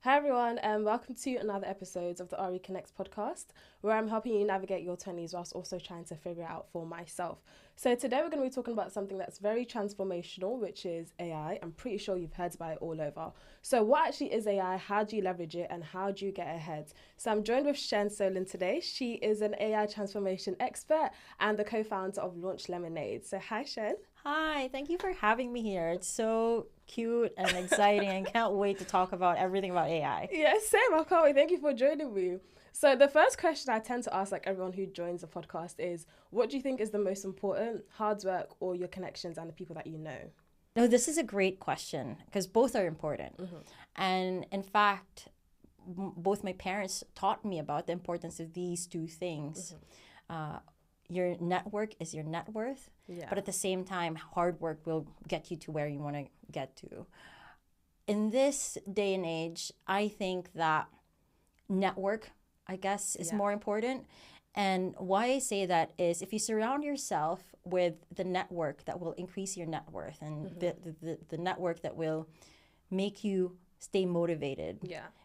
Hi everyone, and welcome to another episode of the RE Connects podcast, where I'm helping you navigate your 20s whilst also trying to figure it out for myself. So today we're going to be talking about something that's very transformational, which is AI. I'm pretty sure you've heard about it all over. So what actually is AI? How do you leverage it, and how do you get ahead? So I'm joined with Cien Solon today. She is an AI transformation expert and the co-founder of LaunchLemonade. So hi, Cien. Hi, thank you for having me here. It's so cute and exciting and can't wait to talk about everything about AI. Yeah, same. I can't wait. Thank you for joining me. So the first question I tend to ask like everyone who joins the podcast is, what do you think is the most important, hard work or your connections and the people that you know? No, this is a great question because both are important. And in fact, both my parents taught me about the importance of these two things. Your network is your net worth, but at the same time, hard work will get you to where you want to get to. In this day and age, I think that network, I guess, is more important. And why I say that is if you surround yourself with the network that will increase your net worth and the network that will make you stay motivated,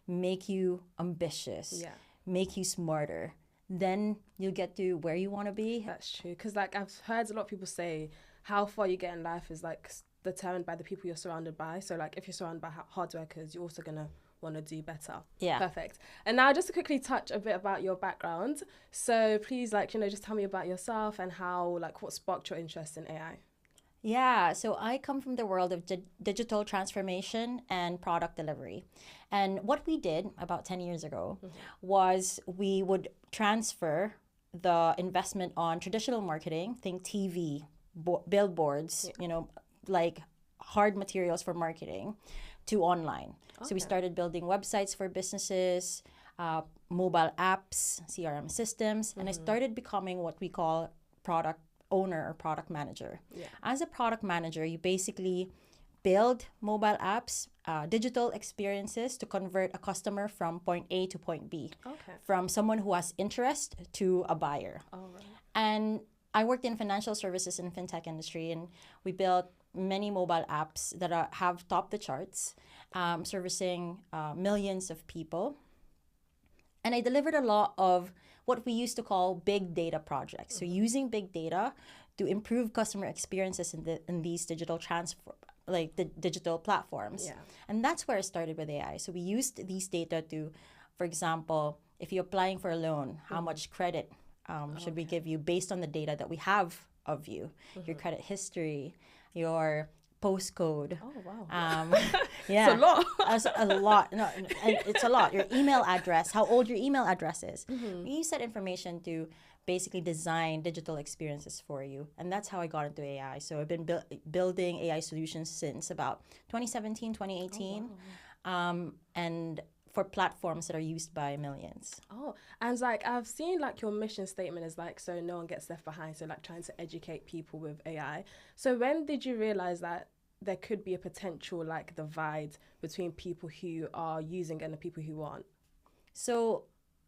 make you ambitious, make you smarter, then you'll get to where you want to be. That's true. Because like I've heard a lot of people say how far you get in life is like determined by the people you're surrounded by. So like if you're surrounded by hard workers, you're also going to want to do better. Yeah. Perfect. And now just to quickly touch a bit about your background. So please just tell me about yourself and how what sparked your interest in AI. Yeah, so I come from the world of digital transformation and product delivery. And what we did about 10 years ago was we would transfer the investment on traditional marketing, think TV, billboards, like hard materials for marketing, to online. So we started building websites for businesses, mobile apps, CRM systems, and I started becoming what we call product owner or product manager. As a product manager, you basically build mobile apps, digital experiences to convert a customer from point A to point B, from someone who has interest to a buyer. And I worked in financial services and fintech industry, and we built many mobile apps that have topped the charts, servicing millions of people. And I delivered a lot of what we used to call big data projects. So using big data to improve customer experiences in these digital the digital platforms. And that's where I started with AI. So we used these data to, for example, if you're applying for a loan, how much credit should we give you based on the data that we have of you, your credit history, your postcode. Oh, wow. Yeah. It's a lot. That's a lot. No, it's a lot. Your email address, how old your email address is. We use that information to basically design digital experiences for you. And that's how I got into AI. So I've been building AI solutions since about 2017, 2018. Oh, wow. And for platforms that are used by millions. Oh, and I've seen your mission statement is so no one gets left behind. So trying to educate people with AI. So when did you realize that there could be a potential divide between people who are using and the people who aren't? So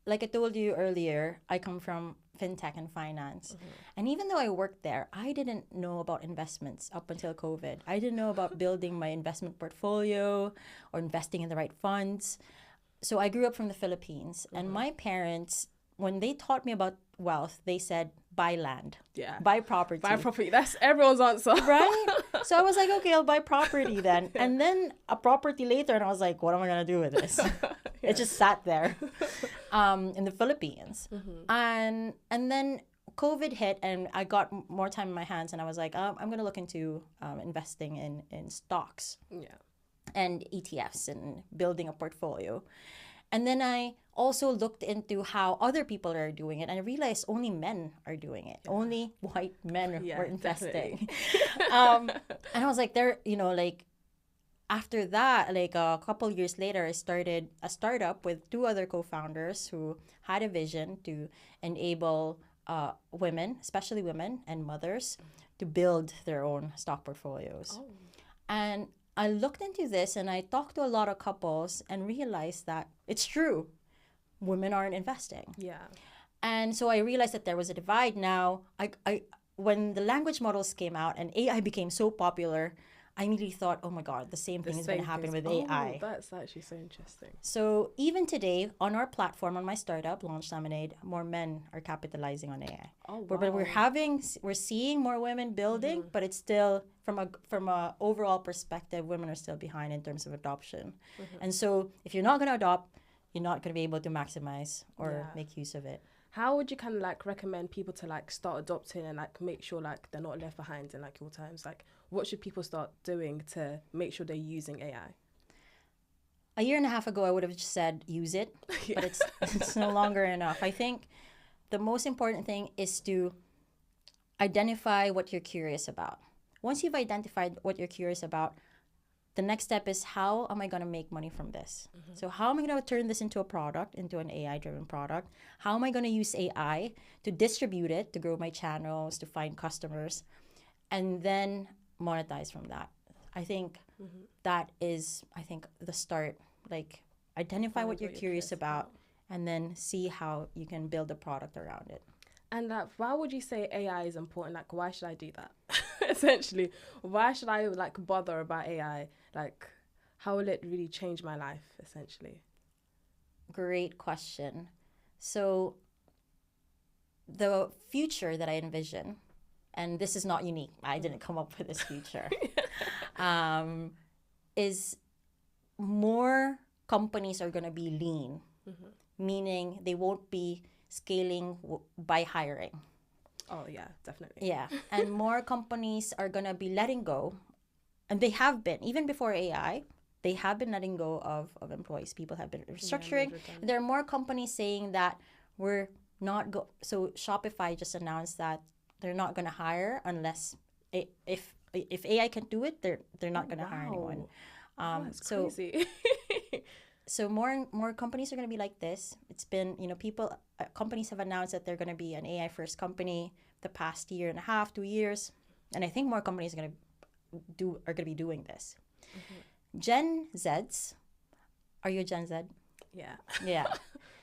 like I told you earlier, I come from fintech and finance. And even though I worked there, I didn't know about investments up until COVID. I didn't know about building my investment portfolio or investing in the right funds. So I grew up from the Philippines, and my parents, when they taught me about wealth, they said, buy land, buy property. Buy property. That's everyone's answer. Right? So I was like, okay, I'll buy property then. And then a property later, and I was like, what am I going to do with this? It just sat there in the Philippines. And then COVID hit, and I got more time in my hands, and I was like, I'm going to look into investing in stocks. And ETFs and building a portfolio. And then I also looked into how other people are doing it, and I realized only men are doing it. Only white men were investing. And I was like, after that, a couple years later, I started a startup with two other co-founders who had a vision to enable women, especially women and mothers, to build their own stock portfolios. And I looked into this and I talked to a lot of couples and realized that it's true. Women aren't investing. And so I realized that there was a divide. Now, when the language models came out and AI became so popular, I immediately thought, oh my God, the same thing is going to happen with AI. That's actually so interesting. So even today, on our platform, on my startup, LaunchLemonade, more men are capitalizing on AI. Oh, wow. But we're seeing more women building, but it's still from a overall perspective, women are still behind in terms of adoption. And so if you're not going to adopt, you're not going to be able to maximize or make use of it. How would you kind of like recommend people to like start adopting and like make sure like they're not left behind in like your times? Like, what should people start doing to make sure they're using AI? A year and a half ago, I would have just said use it, but it's no longer enough. I think the most important thing is to identify what you're curious about. Once you've identified what you're curious about, the next step is, how am I going to make money from this? So how am I going to turn this into a product, into an AI-driven product? How am I going to use AI to distribute it, to grow my channels, to find customers, and then monetize from that? I think that is, the start. Like, identify what you're curious about, and then see how you can build a product around it. And why would you say AI is important? Like, why should I do that? Essentially, why should I like bother about AI? Like, how will it really change my life, essentially? Great question. So the future that I envision, and this is not unique, I didn't come up with this future, is more companies are going to be lean, meaning they won't be scaling by hiring. Oh, yeah, definitely. Yeah. And more companies are going to be letting go. And they have been, even before AI, they have been letting go of employees. People have been restructuring. There are more companies saying that we're not so Shopify just announced that they're not going to hire unless if AI can do it, they're not going to hire anyone. That's crazy. So more companies are going to be like this. It's been, companies have announced that they're going to be an AI first company the past year and a half, 2 years. And I think more companies are going to be doing this. Gen Zs, are you a Gen Z? Yeah. Yeah.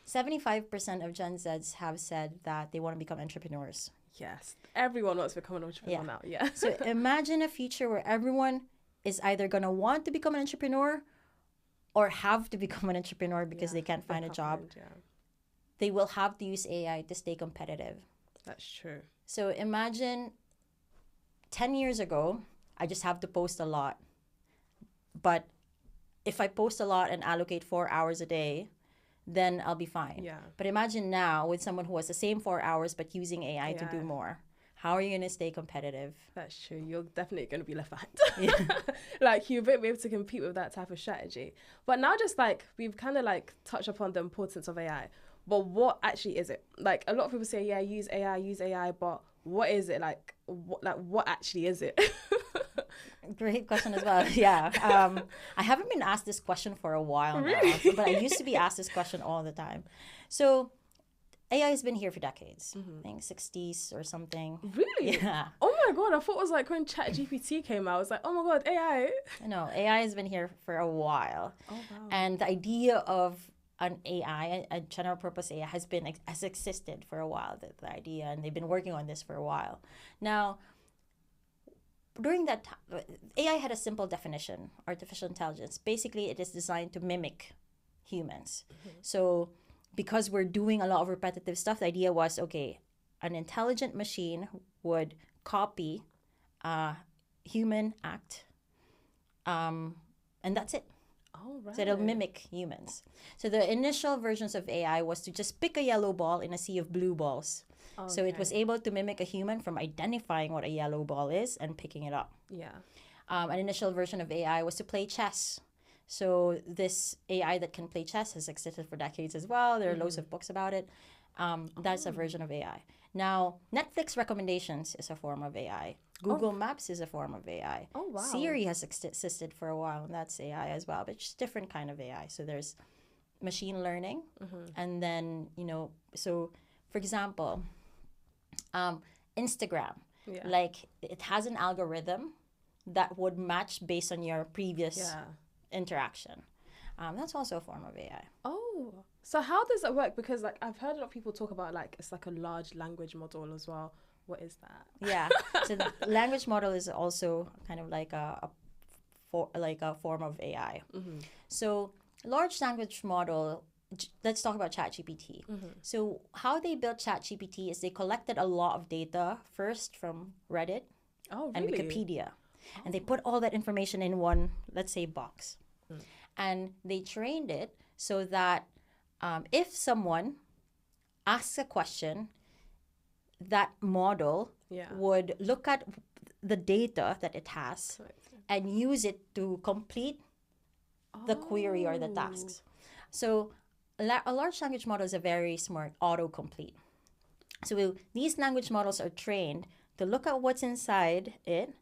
75% of Gen Zs have said that they want to become entrepreneurs. Yes. Everyone wants to become an entrepreneur now. Yeah. So imagine a future where everyone is either going to want to become an entrepreneur or have to become an entrepreneur because they can't find a job. They will have to use AI to stay competitive. That's true. So imagine 10 years ago, I just have to post a lot. But if I post a lot and allocate 4 hours a day, then I'll be fine. Yeah. But imagine now with someone who has the same 4 hours but using AI to do more. How are you going to stay competitive? That's true. You're definitely going to be left behind. Like, you won't be able to compete with that type of strategy. But now just like, we've kind of like touched upon the importance of AI. But what actually is it? Like, a lot of people say, yeah, use AI, but what is it? Like, what actually is it? Great question as well. Yeah. I haven't been asked this question for a while now, but I used to be asked this question all the time. So AI has been here for decades. I think 60s or something. Really? Yeah. Oh my God, I thought it was like when ChatGPT came out. I was like, oh my God, AI. No, AI has been here for a while. Oh, wow. And the idea of an AI, a general purpose AI, has existed for a while, the idea, and they've been working on this for a while. Now, during that time, AI had a simple definition: artificial intelligence. Basically, it is designed to mimic humans. So because we're doing a lot of repetitive stuff, the idea was, okay, an intelligent machine would copy a human act, and that's it. Oh, right. So it'll mimic humans. So the initial versions of AI was to just pick a yellow ball in a sea of blue balls. Okay. So it was able to mimic a human from identifying what a yellow ball is and picking it up. Yeah. An initial version of AI was to play chess. So this AI that can play chess has existed for decades as well. There are loads of books about it. That's a version of AI. Now, Netflix recommendations is a form of AI. Google Maps is a form of AI. Oh, wow. Siri has existed for a while, and that's AI as well, but just different kind of AI. So there's machine learning, and then, so for example, Instagram, like it has an algorithm that would match based on your previous interaction. That's also a form of AI. Oh, so how does that work? Because like I've heard a lot of people talk about like it's like a large language model as well. What is that? Yeah, so the language model is also kind of like a for like a form of AI. So large language model. Let's talk about ChatGPT. So how they built ChatGPT is they collected a lot of data first from Reddit and Wikipedia, and they put all that information in one, let's say, box, and they trained it so that if someone asks a question, that model would look at the data that it has and use it to complete the query or the tasks. So a large language model is a very smart autocomplete. So these language models are trained to look at what's inside it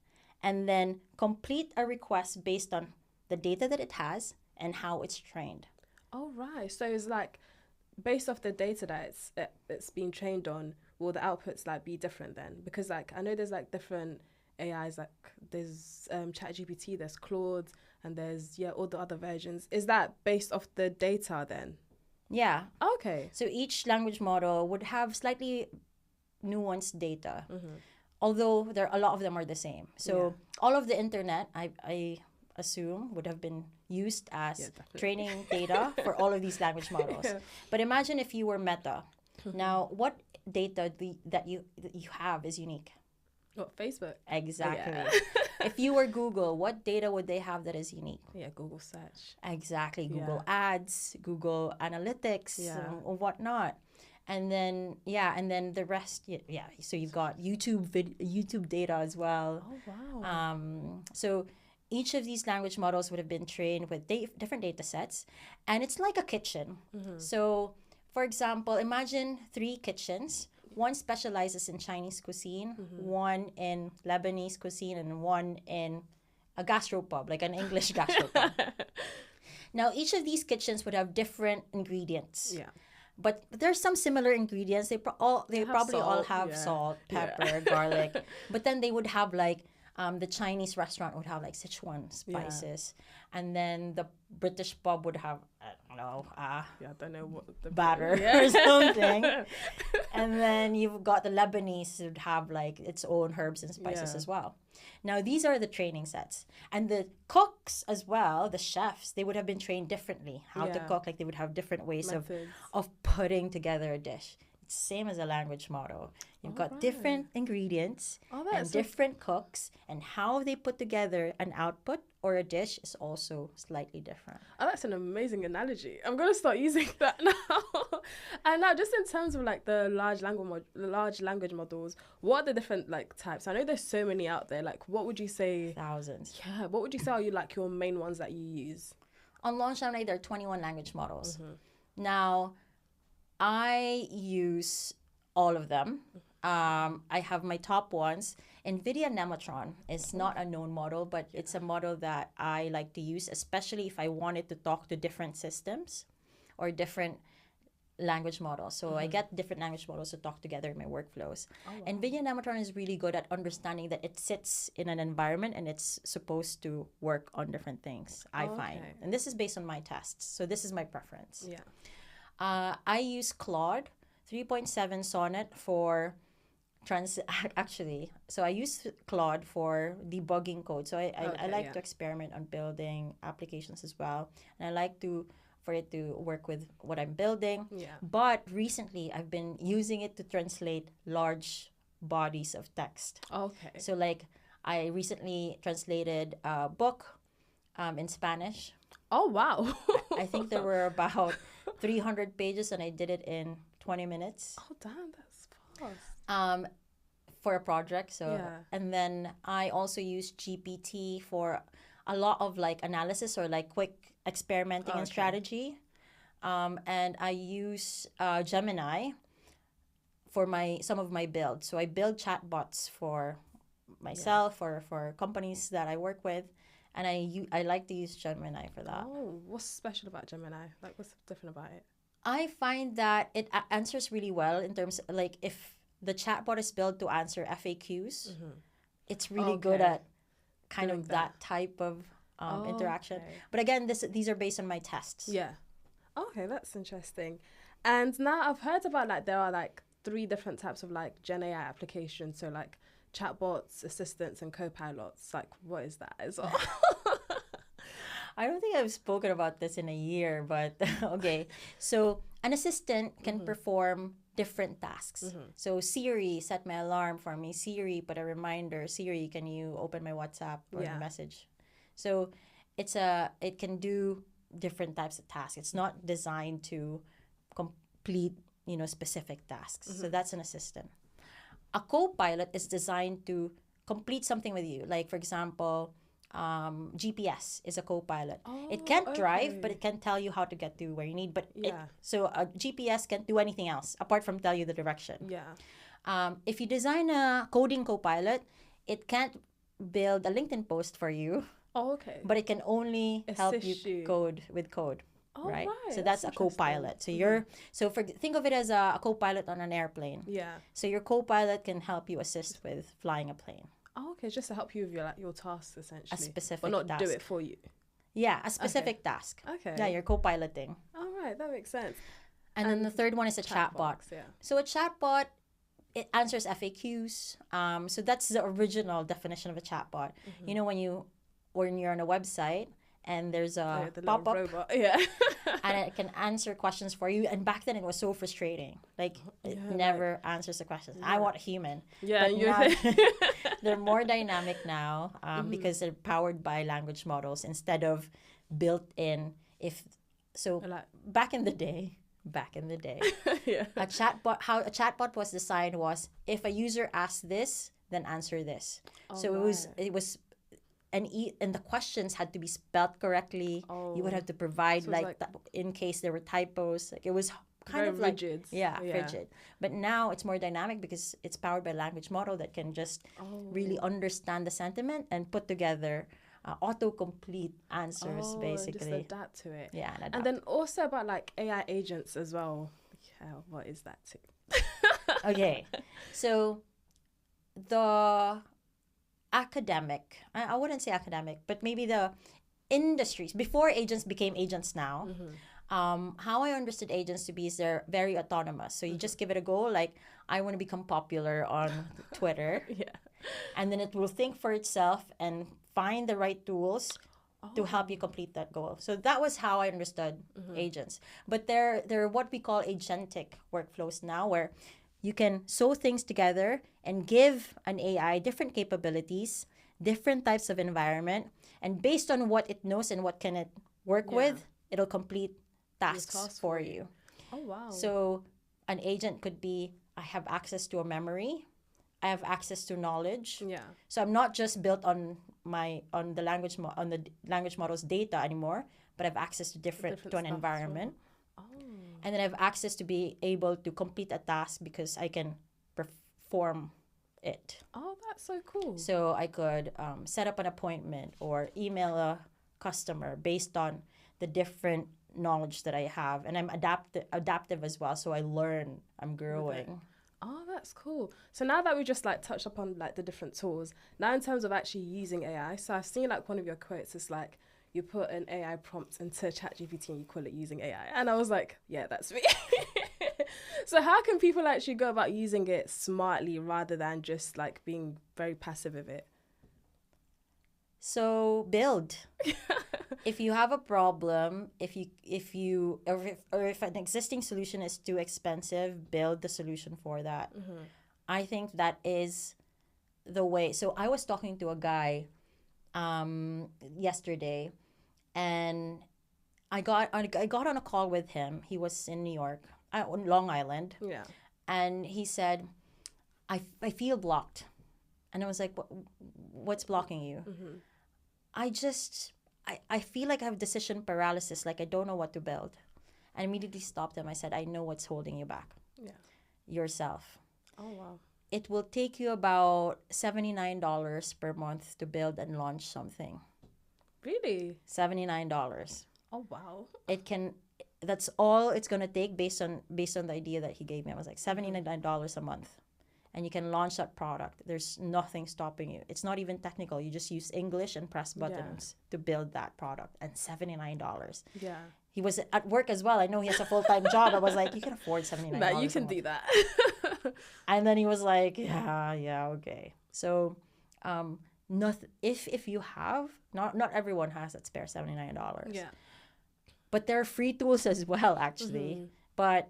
and then complete a request based on the data that it has and how it's trained. Oh, right. So it's like based off the data that it's being trained on, will the outputs like be different then? Because like I know there's like different AIs, like there's ChatGPT, there's Claude, and there's all the other versions. Is that based off the data then? Yeah. Okay. So each language model would have slightly nuanced data, although a lot of them are the same. So all of the internet, I assume, would have been used as training data for all of these language models. But imagine if you were Meta. Now, what data that you have is unique? What, Facebook? Exactly. If you were Google, what data would they have that is unique? Yeah, Google search. Exactly. Google Ads, Google Analytics, or whatnot. And then, the rest, so you've got YouTube data as well. Oh, wow. So each of these language models would have been trained with different data sets. And it's like a kitchen. So, for example, imagine 3 kitchens. One specializes in Chinese cuisine, one in Lebanese cuisine, and one in a gastropub, like an English gastropub. Now, each of these kitchens would have different ingredients. Yeah. But there's some similar ingredients. They probably salt, all have salt, pepper, garlic. But then they would have like the Chinese restaurant would have like Sichuan spices, and then the British pub would have I don't know what the batter or something. And then you've got the Lebanese would have like its own herbs and spices as well. Now these are the training sets, and the cooks as well, the chefs, they would have been trained differently how to cook. Like they would have different ways of putting together a dish. It's same as a language model. You've got different ingredients and different cooks, and how they put together an output or a dish is also slightly different. Oh, that's an amazing analogy. I'm going to start using that now. And now, just in terms of like the large language models, what are the different like types? I know there's so many out there. Like, what would you say? Thousands. Yeah. What would you say are your main ones that you use? On LaunchLemonade, there are 21 language models. Now, I use all of them. I have my top ones. NVIDIA Nematron is not a known model, but it's a model that I like to use, especially if I wanted to talk to different systems or different language models. So I get different language models to talk together in my workflows. NVIDIA Nematron is really good at understanding that it sits in an environment and it's supposed to work on different things, I find. And this is based on my tests. So this is my preference. Yeah. I use Claude 3.7 Sonnet for so I use Claude for debugging code. So I like to experiment on building applications as well. And I like for it to work with what I'm building. Yeah. But recently I've been using it to translate large bodies of text. Okay. So like I recently translated a book in Spanish. Oh, wow. I think there were about 300 pages and I did it in 20 minutes. Oh, damn, that's fast. For a project. And then I also use GPT for a lot of like analysis or like quick experimenting and strategy. And I use Gemini for some of my builds. So I build chatbots for myself or for companies that I work with. And I like to use Gemini for that. Oh, what's special about Gemini? Like, what's different about it? I find that it answers really well in terms of, like, if the chatbot is built to answer FAQs, it's really good at kind of that type of interaction. But again, these are based on my tests. Yeah. Okay, that's interesting. And now I've heard about like there are like 3 different types of like Gen AI applications. So like chatbots, assistants, and co-pilots. Like, what is that as well? I don't think I've spoken about this in a year, but okay. So an assistant can perform different tasks. So Siri, set my alarm for me. Siri, put a reminder. Siri, can you open my WhatsApp or message? So it can do different types of tasks. It's not designed to complete, specific tasks. So that's an assistant. A co-pilot is designed to complete something with you. Like, for example, GPS is a co-pilot. It can't drive, but it can tell you how to get to where you need. But so a GPS can't do anything else apart from tell you the direction. If you design a coding co-pilot, it can't build a LinkedIn post for you. But it can only help you code with code. Right? So that's a co-pilot. So think of it as a co-pilot on an airplane. So your co-pilot can help you assist with flying a plane. Just to help you with your tasks, essentially. A specific but not task. do it for you. Yeah, a specific task. Yeah, you're co-piloting. All right, that makes sense. And then the third one is a chatbot. So a chatbot, it answers FAQs. So that's the original definition of a chatbot. When you're on a website and there's a pop-up robot. and it can answer questions for you. And back then it was so frustrating. Like it never answers the questions. I want a human. But now, they're more dynamic now because they're powered by language models instead of built in. Back in the day, a chatbot was designed was if a user asks this, then answer this. It was and the questions had to be spelled correctly. You would have to provide in case there were typos. Like it was kind of rigid. Rigid. But now it's more dynamic because it's powered by a language model that can just really understand the sentiment and put together autocomplete answers, basically. Just adapt to it. Yeah, and then also about like AI agents as well. Yeah, what is that too? Okay, so the academic, I wouldn't say academic, but maybe the industries, before agents became agents now, how I understood agents to be is they're very autonomous. So you just give it a go, like, I want to become popular on Twitter. And then it will think for itself and find the right tools to help you complete that goal. So that was how I understood agents. But there are what we call agentic workflows now, where you can sew things together and give an AI different capabilities, different types of environment, and based on what it knows and what can it work with, it'll complete tasks for you. Oh, wow. So an agent could be, I have access to a memory, I have access to knowledge. So I'm not just built on the language model's data anymore, but I have access to to an environment. And then I have access to be able to complete a task because I can perform it. Oh, that's so cool. So I could set up an appointment or email a customer based on the different knowledge that I have. And I'm adaptive as well. So I learn, I'm growing. Oh, that's cool. So now that we just like touched upon like the different tools, now in terms of actually using AI, so I've seen like one of your quotes is like, you put an AI prompt into ChatGPT and you call it using AI. And I was like, yeah, that's me. So how can people actually go about using it smartly rather than just like being very passive with it? So build. If you have a problem, if an existing solution is too expensive, build the solution for that. I think that is the way. So I was talking to a guy yesterday, and I got on a call with him. He was in New York, on Long Island. And he said, I feel blocked. And I was like, what's blocking you? I feel like I have decision paralysis, like I don't know what to build. I immediately stopped him. I said, I know what's holding you back. Yourself. Oh, wow. It will take you about $79 per month to build and launch something. Really? $79. Oh, wow. That's all it's gonna take based on the idea that he gave me. I was like $79 a month. And you can launch that product. There's nothing stopping you. It's not even technical. You just use English and press buttons to build that product. And $79. Yeah. He was at work as well. I know he has a full-time job. I was like, you can afford $79. But you can do that. And then he was like, yeah, okay. So if you have, not everyone has that spare $79. Yeah. But there are free tools as well, actually. Mm-hmm. But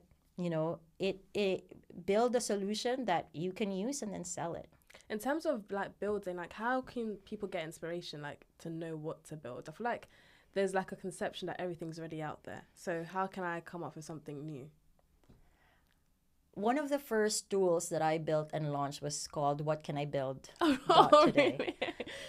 it build a solution that you can use and then sell it. In terms of like building, like how can people get inspiration, like to know what to build? I feel like there's like a conception that everything's already out there. So how can I come up with something new? One of the first tools that I built and launched was called What Can I Build? Today. Really?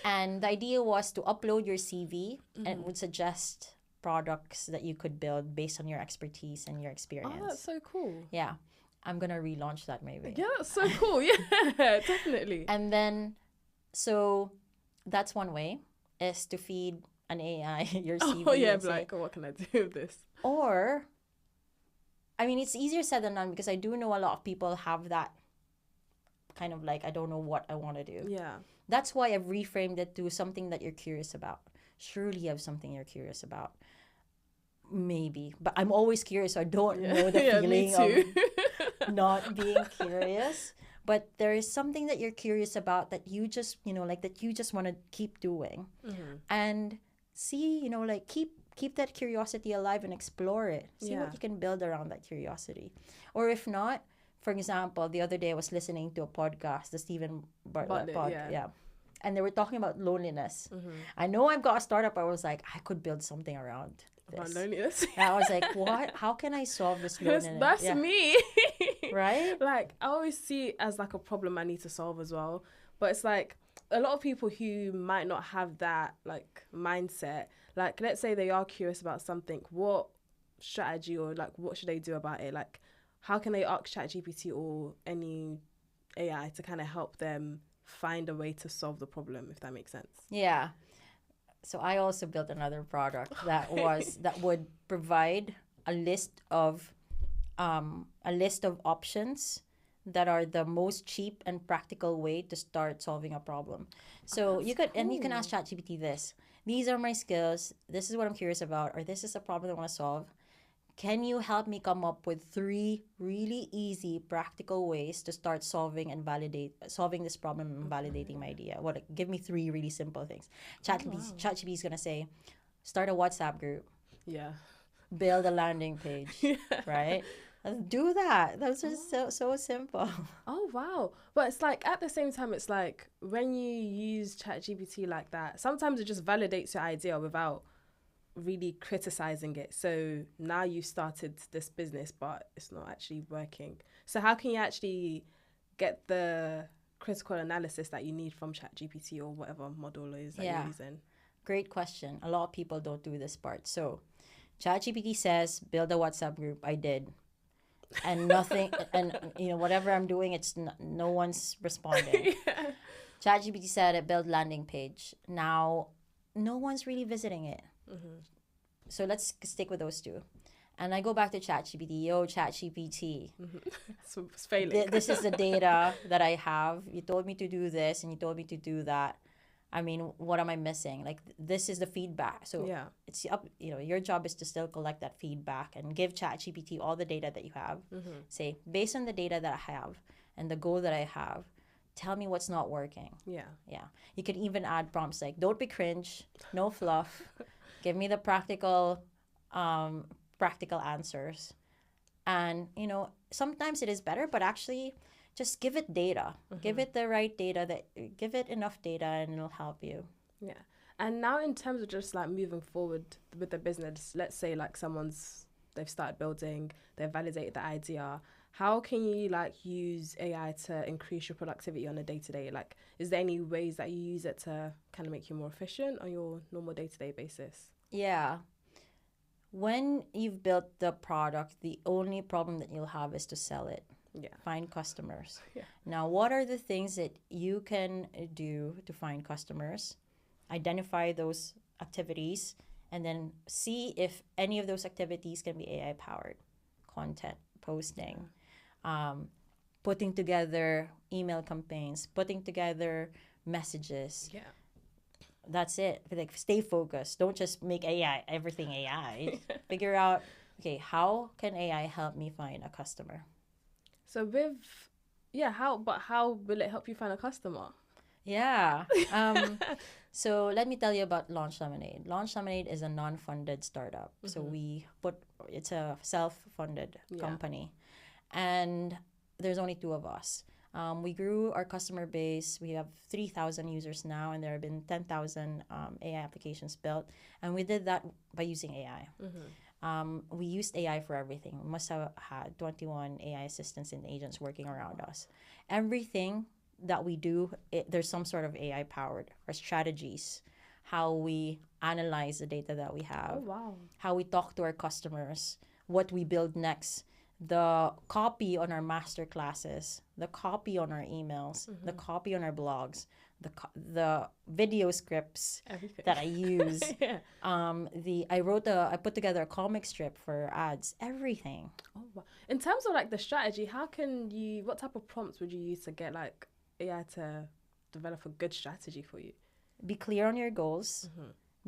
And the idea was to upload your CV and it would suggest products that you could build based on your expertise and your experience. Oh, that's so cool. Yeah. I'm going to relaunch that maybe. Yeah, that's so cool. Yeah, definitely. And then, so that's one way, is to feed an AI your CV. Oh, yeah, and say, like, what can I do with this? or, I mean, it's easier said than done because I do know a lot of people have that kind of like, I don't know what I want to do. Yeah. That's why I've reframed it to something that you're curious about. Surely you have something you're curious about. Maybe. But I'm always curious, so I don't know the feeling of not being curious. But there is something that you're curious about that you just, that you just want to keep doing. Mm-hmm. And see, like keep that curiosity alive and explore it. See what you can build around that curiosity. Or if not, for example, the other day I was listening to a podcast, the Stephen Bartlett podcast. Yeah. And they were talking about loneliness. Mm-hmm. I know I've got a startup. I was like, I could build something around this. About loneliness? And I was like, what? How can I solve this loneliness? That's me. Right? Like, I always see it as like a problem I need to solve as well. But it's like a lot of people who might not have that like mindset, like let's say they are curious about something, what strategy or like what should they do about it? Like, how can they ask ChatGPT or any AI to kind of help them find a way to solve the problem, if that makes sense? Yeah. So I also built another product that would provide a list of options that are the most cheap and practical way to start solving a problem. So you can ask ChatGPT this. These are my skills. This is what I'm curious about, or this is a problem I want to solve. Can you help me come up with 3 really easy, practical ways to start solving this problem and validating my idea? Give me 3 really simple things. ChatGPT is gonna say, start a WhatsApp group. Yeah. Build a landing page. Right? Do that. That's just so simple. Oh, wow. But it's like, at the same time, it's like when you use ChatGPT like that, sometimes it just validates your idea without really criticizing it. So now you've started this business, but it's not actually working. So how can you actually get the critical analysis that you need from ChatGPT or whatever model it is that you're using? Great question. A lot of people don't do this part. So ChatGPT says, build a WhatsApp group. I did. And nothing, and whatever I'm doing, it's no one's responding. ChatGPT said it, build landing page. Now, no one's really visiting it. Mm-hmm. So let's stick with those 2. And I go back to ChatGPT. Yo, ChatGPT. Mm-hmm. So it's failing. This is the data that I have. You told me to do this and you told me to do that. I mean, what am I missing? Like, this is the feedback. So it's up, your job is to still collect that feedback and give ChatGPT all the data that you have. Mm-hmm. Say, based on the data that I have and the goal that I have, tell me what's not working. Yeah. You can even add prompts like, don't be cringe, no fluff. Give me the practical answers. And, sometimes it is better, but actually just give it data. Mm-hmm. Give it the right data, give it enough data and it'll help you. Yeah. And now in terms of just like moving forward with the business, let's say like they've started building, they've validated the idea. How can you like use AI to increase your productivity on a day-to-day? Like, is there any ways that you use it to kind of make you more efficient on your normal day-to-day basis? Yeah. When you've built the product, the only problem that you'll have is to sell it. Yeah. Find customers. Yeah. Now, what are the things that you can do to find customers? Identify those activities and then see if any of those activities can be AI powered. Content, posting, putting together email campaigns, putting together messages. Yeah. That's it. Like, stay focused. Don't just make everything AI. Figure out, okay, how can AI help me find a customer? So how will it help you find a customer? Yeah. So let me tell you about Launch Lemonade. Launch Lemonade is a non-funded startup. So it's a self-funded company, and there's only two of us. We grew our customer base. We have 3,000 users now, and there have been 10,000 AI applications built. And we did that by using AI. We used AI for everything. We must have had 21 AI assistants and agents working around us. Everything that we do, there's some sort of AI powered. Our strategies, how we analyze the data that we have, how we talk to our customers, what we build next, the copy on our master classes, the copy on our emails, the copy on our blogs, the video scripts that I use. I put together a comic strip for ads, everything. Oh wow. In terms of like the strategy, what type of prompts would you use to get like AI to develop a good strategy for you? Be clear on your goals,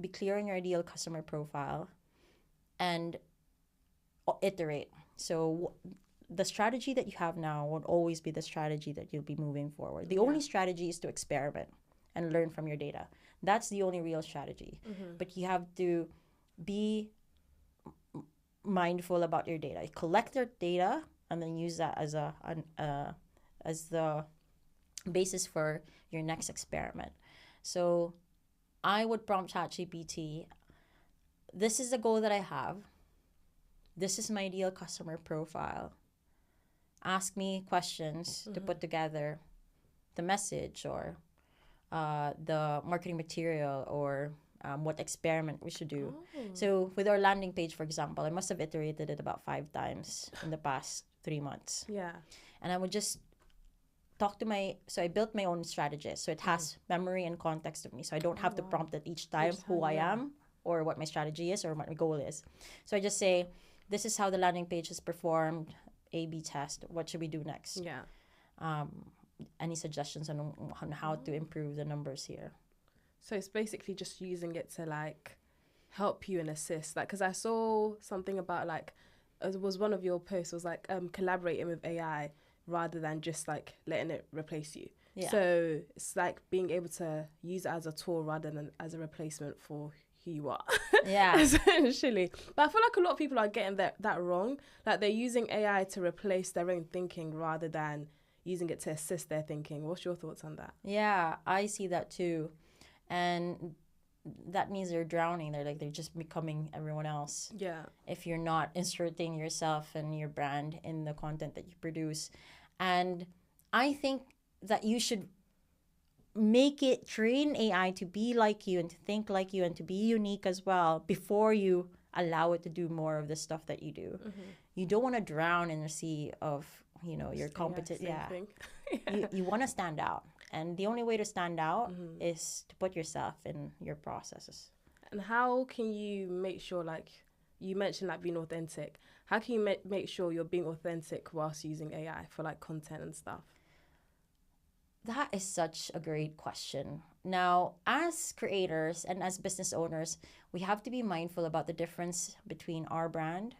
be clear on your ideal customer profile, and iterate. So the strategy that you have now won't always be the strategy that you'll be moving forward. The only strategy is to experiment and learn from your data. That's the only real strategy. But you have to be mindful about your data. Collect your data and then use that as the basis for your next experiment. So I would prompt ChatGPT, this is the goal that I have. This is my ideal customer profile. Ask me questions to put together the message or the marketing material or what experiment we should do. So with our landing page, for example, I must have iterated it about 5 times in the past 3 months. Yeah. And I would just so I built my own strategist. So it has memory and context of me. So I don't have to prompt it each time who I am or what my strategy is or what my goal is. So I just say, this is how the landing page is performed, A/B test. What should we do next? Yeah. Any suggestions on how to improve the numbers here? So it's basically just using it to like help you and assist. Like, because I saw something about like, it was one of your posts was like collaborating with AI rather than just like letting it replace you. Yeah. So it's like being able to use it as a tool rather than as a replacement for who you are. Yeah. Essentially. But I feel like a lot of people are getting that wrong. Like they're using AI to replace their own thinking rather than using it to assist their thinking. What's your thoughts on that? Yeah, I see that too. And that means they're drowning. They're just becoming everyone else. Yeah. If you're not inserting yourself and your brand in the content that you produce. And I think that you should train AI to be like you and to think like you and to be unique as well before you allow it to do more of the stuff that you do. You don't want to drown in the sea of, your competition. Yeah. You want to stand out. And the only way to stand out is to put yourself in your processes. And how can you make sure, like, you mentioned like being authentic. How can you make sure you're being authentic whilst using AI for like content and stuff? That is such a great question. Now, as creators and as business owners, we have to be mindful about the difference between our brand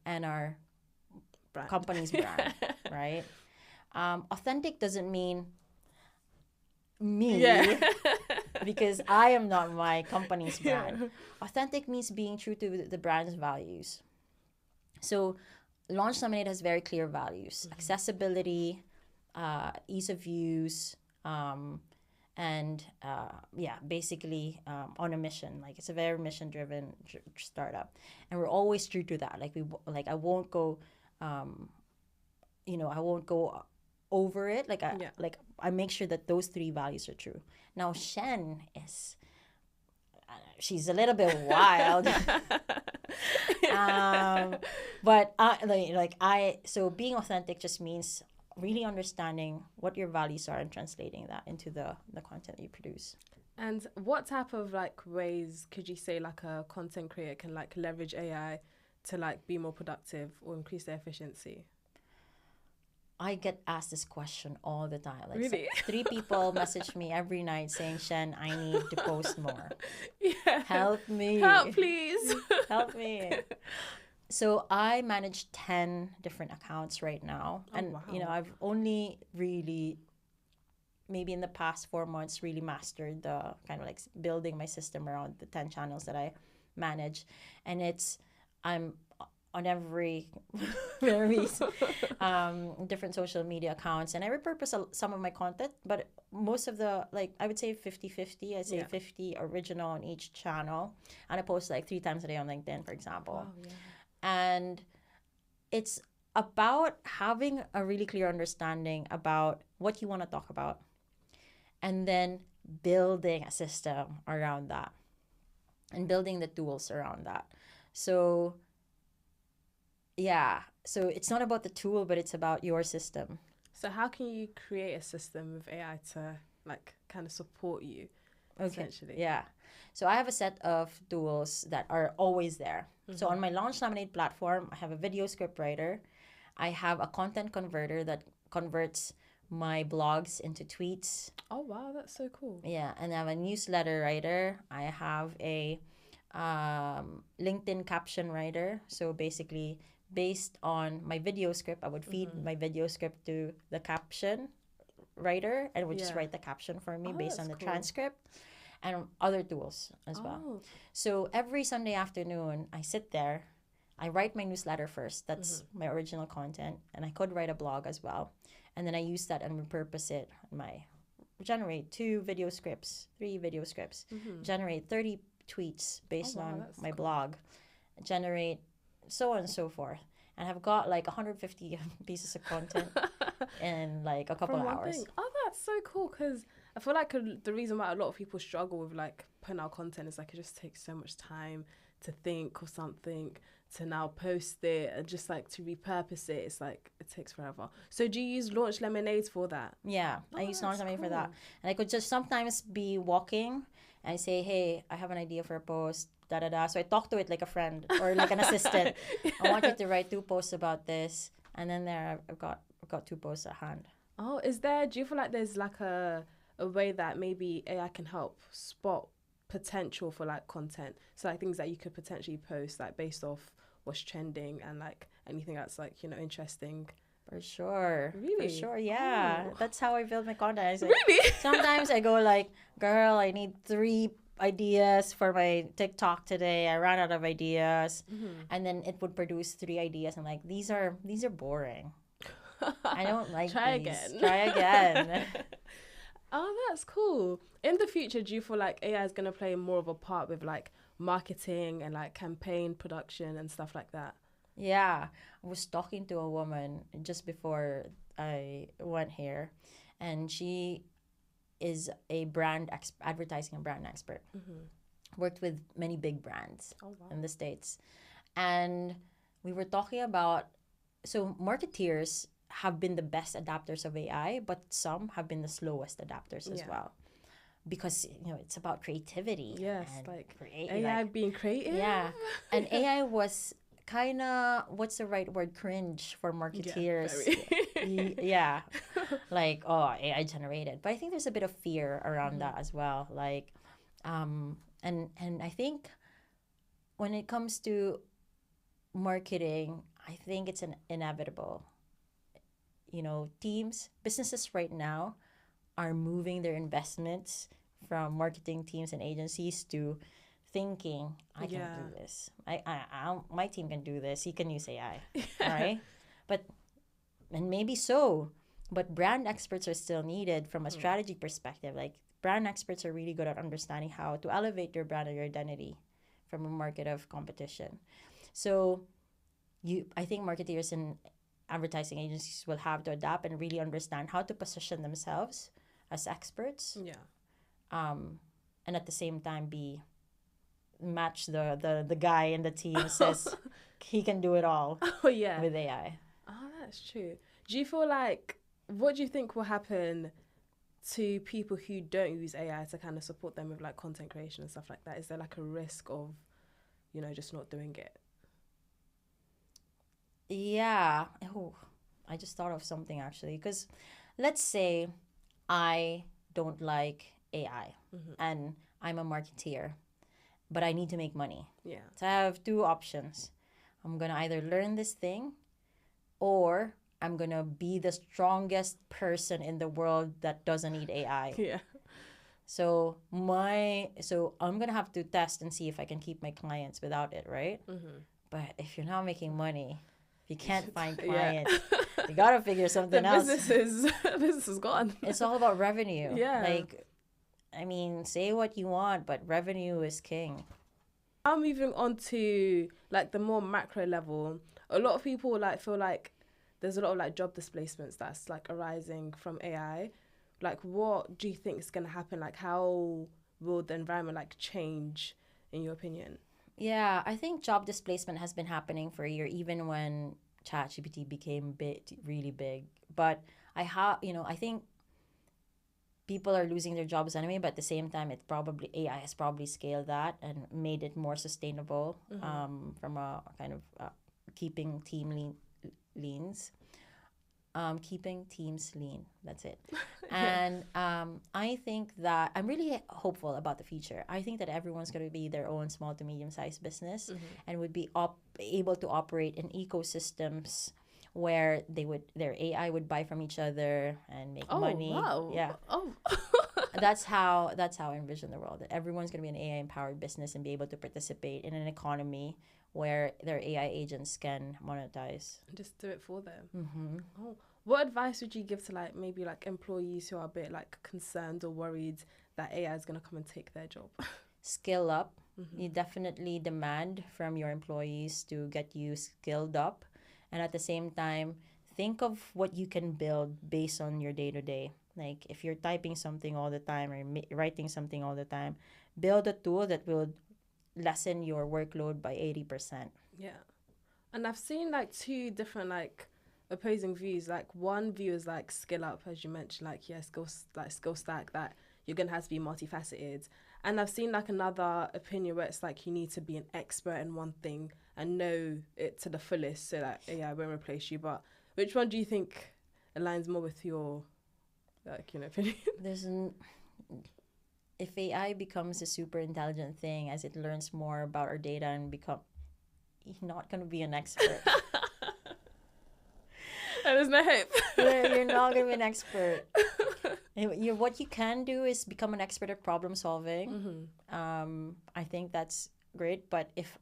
and our company's brand, right? Authentic doesn't mean me because I am not my company's brand. Yeah. Authentic means being true to the brand's values. So LaunchLemonade has very clear values: accessibility, ease of use, and basically on a mission. Like, it's a very mission-driven startup, and we're always true to that. I won't go, I won't go over it. I make sure that those 3 values are true. Now, Cien is, she's a little bit wild. So being authentic just means really understanding what your values are and translating that into the content that you produce. And what type of like ways could you say like a content creator can like leverage AI to like be more productive or increase their efficiency? I get asked this question all the time. Really? 3 people message me every night saying, Cien, I need to post more. Yeah. Help me. Help, please. Help me. So I manage 10 different accounts right now. And, wow. I've only really maybe in the past 4 months really mastered the kind of like building my system around the 10 channels that I manage. And I'm on every very different social media accounts, and I repurpose some of my content, but most of the, like, I would say 50-50. I say 50 original on each channel, and I post like 3 times a day on LinkedIn, for example. Wow, yeah. And it's about having a really clear understanding about what you want to talk about, and then building a system around that and building the tools around that. So yeah, so it's not about the tool, but it's about your system. So how can you create a system with AI to like kind of support you, essentially? Yeah. So I have a set of tools that are always there. So on my LaunchLemonade platform, I have a video script writer. I have a content converter that converts my blogs into tweets. Oh, wow, that's so cool. Yeah, and I have a newsletter writer. I have a LinkedIn caption writer. So basically, based on my video script, I would feed my video script to the caption writer, and it would just write the caption for me based on the transcript, and other tools as well. So every Sunday afternoon, I sit there, I write my newsletter first. That's my original content, and I could write a blog as well. And then I use that and repurpose it. Generate 2 video scripts, 3 video scripts, generate 30 tweets based on my blog, generate so on and so forth. And I've got like 150 pieces of content in like a couple of hours. Oh, that's so cool, because I feel like the reason why a lot of people struggle with like putting out content is like it just takes so much time to think of something, to now post it, and just like to repurpose it. It's like it takes forever. So do you use LaunchLemonade for that? Yeah, I use LaunchLemonade for that. And I could just sometimes be walking and I say, hey, I have an idea for a post, da da da. So I talk to it like a friend or like an assistant. I want you to write 2 posts about this, and then there I've got 2 posts at hand. Oh, do you feel like there's like a way that maybe AI can help spot potential for like content? So like things that you could potentially post like based off what's trending and like anything that's like, you know, interesting. For sure. Really? For sure, yeah. Oh. That's how I build my content. Really? Sometimes I go like, girl, I need 3 ideas for my TikTok today. I ran out of ideas. And then it would produce 3 ideas. I'm like, these are boring. I don't like Try these. again. Try again. Oh, that's cool. In the future, do you feel like AI is going to play more of a part with like marketing and like campaign production and stuff like that? Yeah. I was talking to a woman just before I went here, and she is a advertising and brand expert. Worked with many big brands in the States. And we were talking about, so marketeers have been the best adapters of AI, but some have been the slowest adapters as well. Because, you know, it's about creativity. Yes, like AI being creative. Yeah. And AI was kind of, what's the right word, cringe for marketeers. Yeah. Like, oh, AI generated. But I think there's a bit of fear around that as well. Like, and I think when it comes to marketing, I think it's inevitable. You know, businesses right now are moving their investments from marketing teams and agencies to thinking, I can do this. My team can do this. You can use AI, all right? And maybe so, but brand experts are still needed from a strategy perspective. Like, brand experts are really good at understanding how to elevate your brand or your identity from a market of competition. So I think marketeers and advertising agencies will have to adapt and really understand how to position themselves as experts. Yeah. And at the same time match the guy in the team who says he can do it all with AI. Oh, that's true. Do you feel like, what do you think will happen to people who don't use AI to kind of support them with like content creation and stuff like that? Is there like a risk of, you know, just not doing it? Yeah. Oh, I just thought of something actually. Because let's say I don't like AI and I'm a marketeer, but I need to make money. Yeah. So I have 2 options. I'm going to either learn this thing, or I'm gonna be the strongest person in the world that doesn't need AI. Yeah. So I'm gonna have to test and see if I can keep my clients without it, right? But if you're not making money, if you can't find clients, you gotta figure something The else. business is gone. It's all about revenue. Yeah. Like, I mean, say what you want, but revenue is king. Now moving on to like the more macro level, a lot of people like feel like there's a lot of like job displacements that's like arising from AI. Like, what do you think is gonna happen? Like, how will the environment like change, in your opinion? Yeah, I think job displacement has been happening for a year, even when ChatGPT became really big. But I think people are losing their jobs anyway. But at the same time, AI has probably scaled that and made it more sustainable. From a kind of keeping leans. Keeping teams lean. That's it. And I think that I'm really hopeful about the future. I think that everyone's going to be their own small to medium sized business and would be able to operate in ecosystems where their AI would buy from each other and make money. Wow. Yeah. Oh. That's how I envision the world. That everyone's going to be an AI empowered business and be able to participate in an economy where their AI agents can monetize. Just do it for them. Oh, what advice would you give to like maybe like employees who are a bit like concerned or worried that AI is gonna come and take their job? Skill up. You definitely demand from your employees to get you skilled up, and at the same time, think of what you can build based on your day to day. Like if you're typing something all the time or writing something all the time, build a tool that will lessen your workload by 80%. Yeah. And I've seen like two different like opposing views. Like one view is like skill up, as you mentioned, like skill stack, that you're gonna have to be multifaceted. And I've seen like another opinion where it's like you need to be an expert in one thing and know it to the fullest so that AI won't replace you. But which one do you think aligns more with your opinion? If AI becomes a super intelligent thing as it learns more about our data and you're not going to be an expert. There's no hope. You're not going to be an expert. What you can do is become an expert at problem solving. I think that's great. But if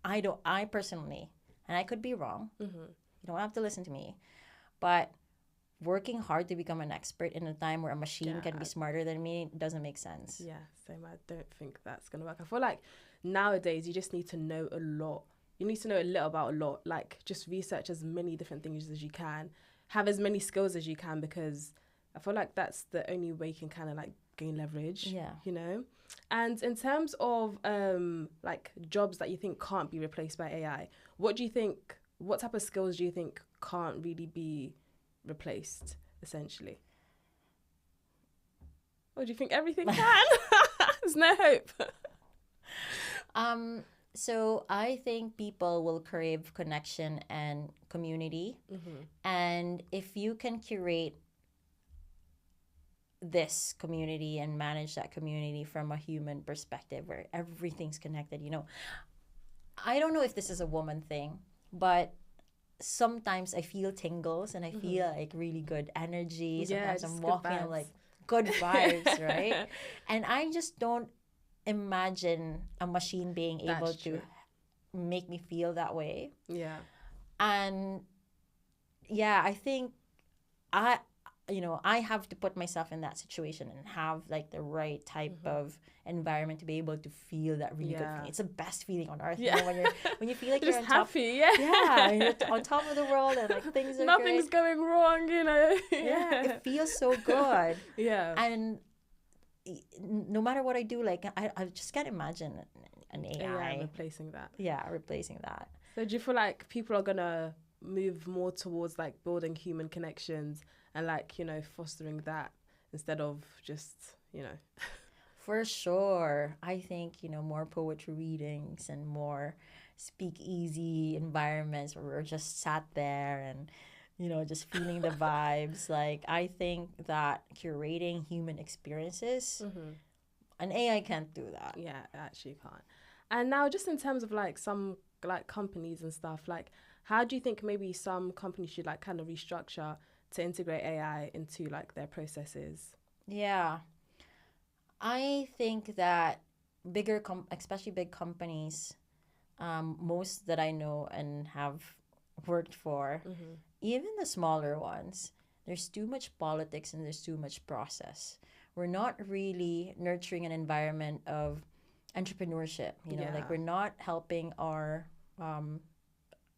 I personally, and I could be wrong, you don't have to listen to me, but working hard to become an expert in a time where a machine can be smarter than me doesn't make sense. Yeah, same. I don't think that's going to work. I feel like nowadays you just need to know a lot. You need to know a little about a lot. Like just research as many different things as you can. Have as many skills as you can, because I feel like that's the only way you can kind of like gain leverage. Yeah. You know? And in terms of like jobs that you think can't be replaced by AI, what type of skills do you think can't really be replaced, essentially? Or do you think everything can? There's no hope. So I think people will crave connection and community. And if you can curate this community and manage that community from a human perspective where everything's connected, I don't know if this is a woman thing, but sometimes I feel tingles and I feel like really good energy. Sometimes I'm walking, I'm like, good vibes, right? And I just don't imagine a machine being able to make me feel that way. Yeah. And yeah, I think I have to put myself in that situation and have like the right type of environment to be able to feel that really good feeling. It's the best feeling on earth. When you feel like you're just on top, happy, you're on top of the world and like things are nothing's going wrong, it feels so good. And no matter what I do, like I just can't imagine an AI replacing that. Replacing that. So do you feel like people are gonna move more towards like building human connections and like fostering that instead of just For sure. I think more poetry readings and more speakeasy environments where we're just sat there and just feeling the vibes. Like, I think that curating human experiences, an AI can't do that. Yeah, it actually can't. And now just in terms of like some like companies and stuff, like how do you think maybe some companies should like kind of restructure to integrate AI into like their processes? Yeah. I think that especially big companies, most that I know and have worked for, even the smaller ones, there's too much politics and there's too much process. We're not really nurturing an environment of entrepreneurship. Like we're not helping our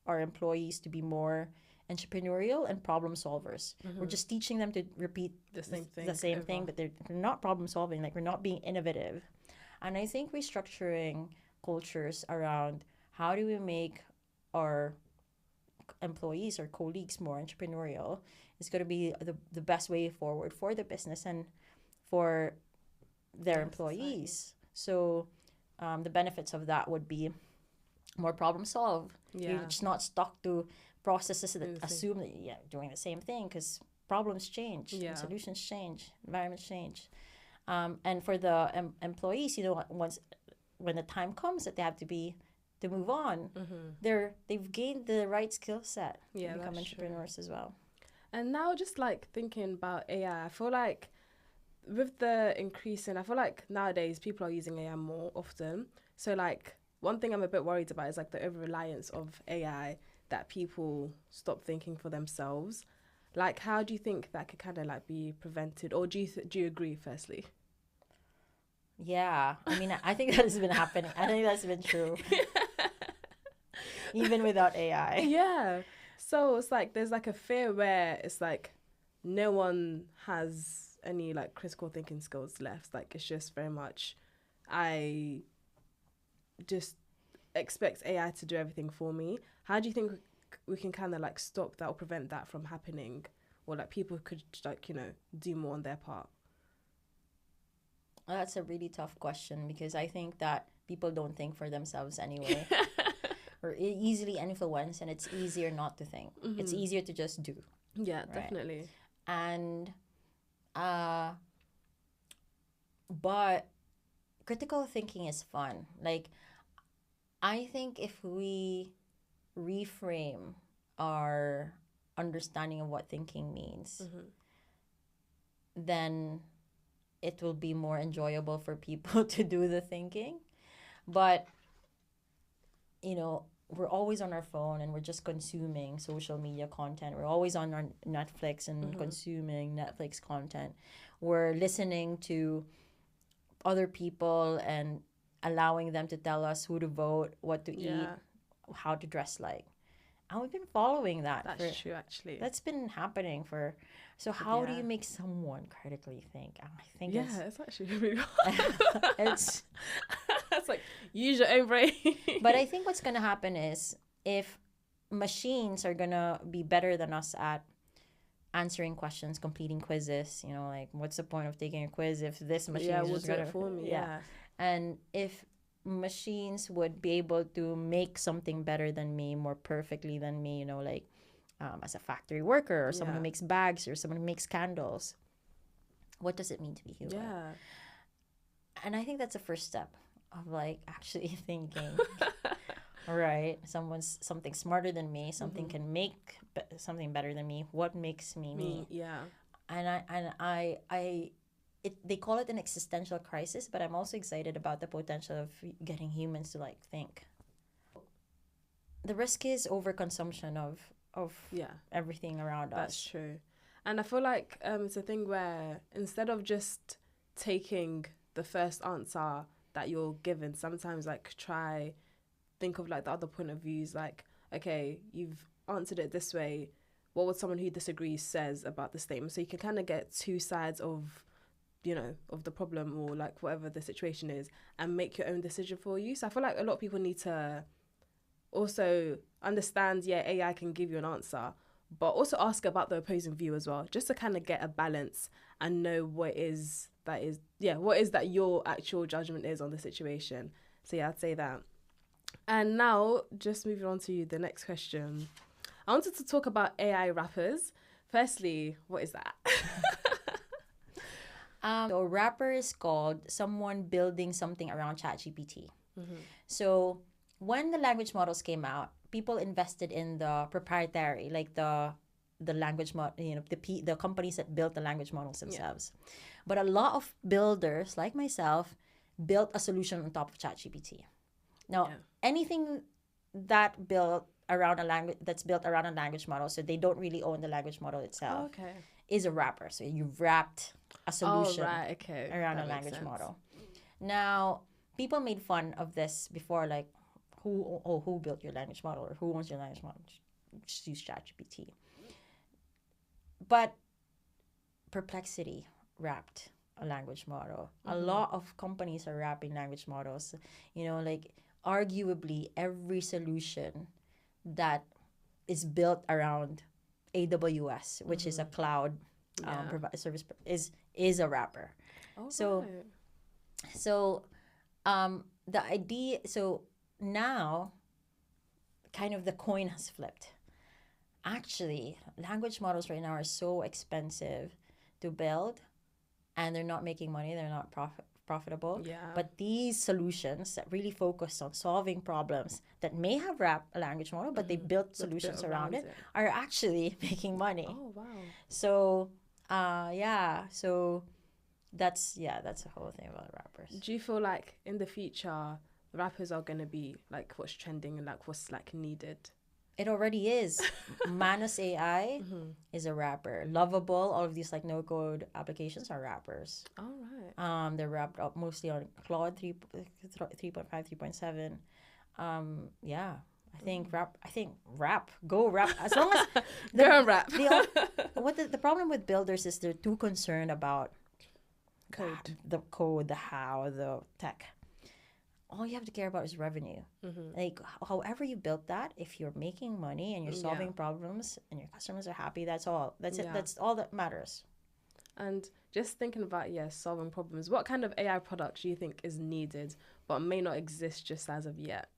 employees to be more entrepreneurial and problem solvers. We're just teaching them to repeat The same thing. but they're not problem solving. Like we're not being innovative. And I think restructuring cultures around how do we make our employees or colleagues more entrepreneurial is going to be the best way forward for the business and for their employees. So the benefits of that would be more problem solve. You're just not stuck to processes that assume that you're doing the same thing, because problems change, and solutions change, environments change. And for the employees, when the time comes that they have to move on, they've gained the right skill set to become entrepreneurs as well. And now just like thinking about AI, I feel like with the increasing, I feel like nowadays people are using AI more often. So like one thing I'm a bit worried about is like the over-reliance of AI, that people stop thinking for themselves. Like, how do you think that could kind of like be prevented? Or do you agree, firstly? Yeah, I mean, I think that has been happening. I think that's been true. Even without AI. Yeah. So it's like there's like a fear where it's like no one has any like critical thinking skills left. Like it's just very much, I just expect AI to do everything for me. How do you think we can kind of like stop that or prevent that from happening? Or like people could like, do more on their part? That's a really tough question, because I think that people don't think for themselves anyway. We're easily influenced, and it's easier not to think. It's easier to just do. Yeah, right? Definitely. And but critical thinking is fun. Like, I think if we reframe our understanding of what thinking means, then it will be more enjoyable for people to do the thinking. But we're always on our phone and we're just consuming social media content. We're always on our Netflix and consuming Netflix content. We're listening to other people and allowing them to tell us who to vote, what to eat, how to dress like. And we've been following that. That's true, actually. That's been happening for... So how do you make someone critically think? I think it's actually really hard. It's like, use your own brain. But I think what's going to happen is, if machines are going to be better than us at answering questions, completing quizzes, like what's the point of taking a quiz if this machine is just going to... for me, And if machines would be able to make something better than me, more perfectly than me, like as a factory worker or someone who makes bags or someone who makes candles, what does it mean to be human? Yeah. And I think that's the first step of like actually thinking, all right, something smarter than me, something can make something better than me. What makes me me? Yeah. And they call it an existential crisis, but I'm also excited about the potential of getting humans to like think. The risk is overconsumption of everything around us. That's true. And I feel like it's a thing where instead of just taking the first answer that you're given, sometimes like think of like the other point of views, like, okay, you've answered it this way, what would someone who disagrees says about the statement? So you can kind of get two sides of the problem, or like whatever the situation is, and make your own decision for you. So I feel like a lot of people need to also understand, AI can give you an answer, but also ask about the opposing view as well, just to kind of get a balance and know what is that your actual judgment is on the situation. So I'd say that. And now, just moving on to the next question, I wanted to talk about AI rappers. Firstly, what is that? So a rapper is called someone building something around ChatGPT. So when the language models came out, people invested in the proprietary, like the language model, the companies that built the language models themselves. But a lot of builders like myself built a solution on top of ChatGPT. Now, anything that built around a language that's built around a language model, so they don't really own the language model itself, is a wrapper. So you've wrapped a solution around a language model. Now, people made fun of this before, like, who built your language model, or who owns your language model? Just use ChatGPT. But Perplexity wrapped a language model. A lot of companies are wrapping language models. Like, arguably every solution that is built around AWS, which is a cloud service, is a wrapper. The idea, so now kind of the coin has flipped. Actually, language models right now are so expensive to build, and they're not making money, they're not profitable. But these solutions that really focus on solving problems that may have wrapped a language model, but they built solutions around it, are actually making money. So that's the whole thing about rappers. Do you feel like in the future rappers are going to be like what's trending and like what's like needed? It already is. Manus AI is a rapper. Lovable, all of these like no-code applications are rappers. They're wrapped up mostly on Claude 3.5, 3.7. I think rap. Go rap. As long as go rap. The problem with builders is they're too concerned about the code, the how, the tech. All you have to care about is revenue. Like, however you built that, if you're making money and you're solving problems and your customers are happy, that's all. That's it. That's all that matters. And just thinking about solving problems, what kind of AI product do you think is needed but may not exist just as of yet?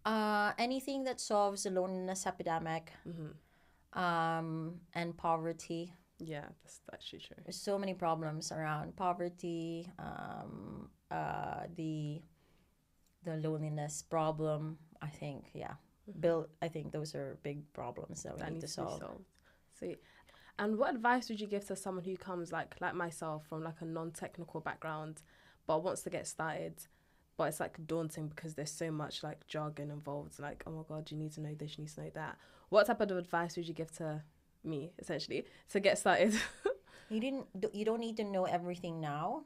Anything that solves the loneliness epidemic, and poverty. Yeah, that's actually true. There's so many problems around poverty, the loneliness problem. I think, I think those are big problems that we need to solve. See, and what advice would you give to someone who comes like myself from like a non-technical background, but wants to get started, but it's like daunting because there's so much like jargon involved? Like, oh my God, you need to know this, you need to know that. What type of advice would you give to me, essentially, to get started? You don't need to know everything now.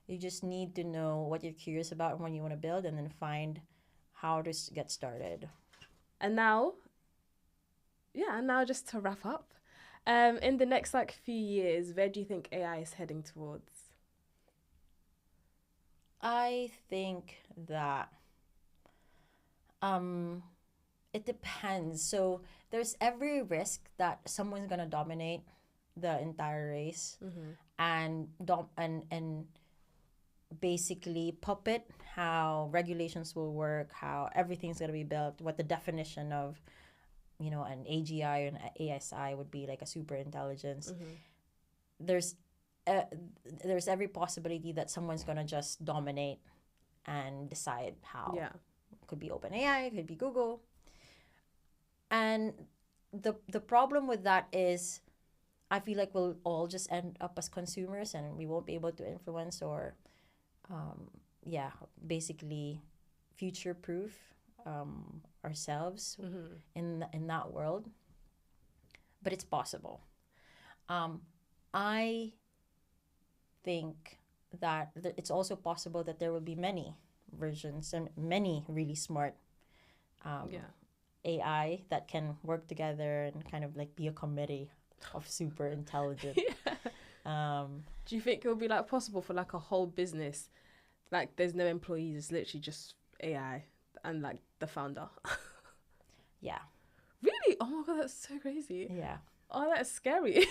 You just need to know what you're curious about and what you want to build, and then find how to get started. And now just to wrap up, in the next like few years, where do you think AI is heading towards? I think that it depends. So there's every risk that someone's gonna dominate the entire race and basically puppet how regulations will work, how everything's gonna be built, what the definition of an AGI and an ASI would be, like a super intelligence. There's every possibility that someone's gonna just dominate and decide how. It could be OpenAI, it could be Google. And the problem with that is, I feel like we'll all just end up as consumers, and we won't be able to influence or basically future-proof ourselves in that world. But it's possible. I think that it's also possible that there will be many versions and many really smart AI that can work together and kind of like be a committee of super intelligent. Do you think it would be like possible for like a whole business, like there's no employees, it's literally just AI and like the founder? Yeah. Really? Oh my God, that's so crazy. Yeah. Oh, that's scary.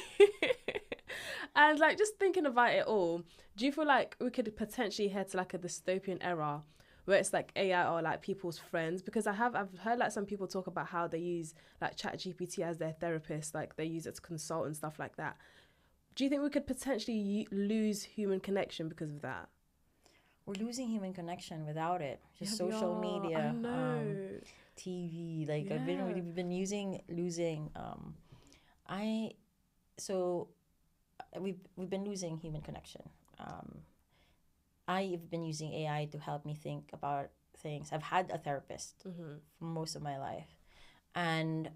And like just thinking about it all, do you feel like we could potentially head to like a dystopian era where it's like AI or like people's friends? Because I've heard like some people talk about how they use like ChatGPT as their therapist, like they use it to consult and stuff like that. Do you think we could potentially lose human connection because of that? We're losing human connection without it. Just social media. I know. TV. Like Yeah. we've been losing. I so we've been losing human connection. I've been using AI to help me think about things. I've had a therapist for most of my life, and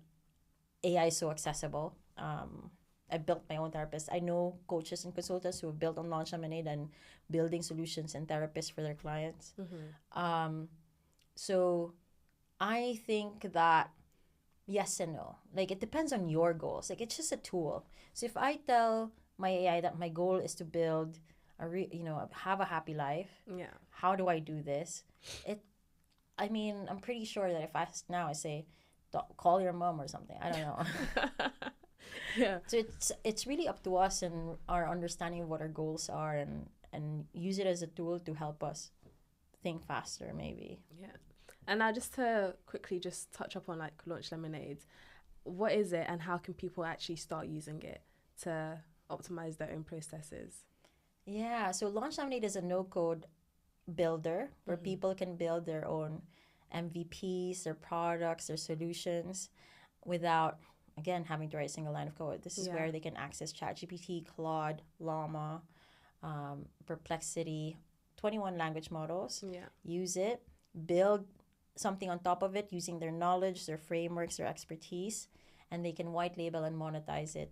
AI is so accessible. I built my own therapist. I know coaches and consultants who have built on LaunchLemonade and building solutions and therapists for their clients. So I think that yes and no. Like it depends on your goals. Like it's just a tool. So if I tell my AI that my goal is to build have a happy life. Yeah. How do I do this? I mean, I'm pretty sure that if I say, call your mom or something. I don't know. Yeah. So it's really up to us and our understanding of what our goals are and use it as a tool to help us think faster, maybe. Yeah. And now just to quickly just touch up on like Launch Lemonade, what is it and how can people actually start using it to optimize their own processes? Yeah, so Launch Lemonade is a no-code builder where people can build their own MVPs, their products, their solutions without, again, having to write a single line of code. This is where they can access ChatGPT, Claude, Llama, Perplexity, 21 language models. Yeah. Use it, build something on top of it using their knowledge, their frameworks, their expertise, and they can white label and monetize it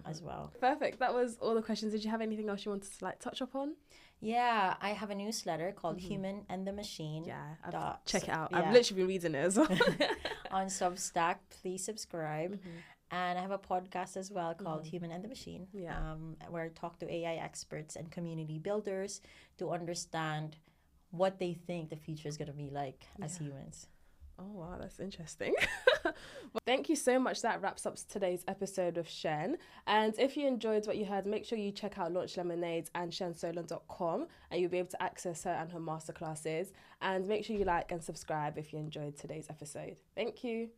as well. Perfect. That was all the questions. Did you have anything else you wanted to like touch upon? Yeah, I have a newsletter called Human and the Machine. Yeah, check it out. Yeah. I've literally been reading it as well. On Substack, please subscribe. And I have a podcast as well called Human and the Machine, where I talk to AI experts and community builders to understand what they think the future is going to be like as humans. Oh, wow, that's interesting. Well, thank you so much. That wraps up today's episode of Cien. And if you enjoyed what you heard, make sure you check out LaunchLemonade and ciensolon.com and you'll be able to access her and her masterclasses. And make sure you like and subscribe if you enjoyed today's episode. Thank you.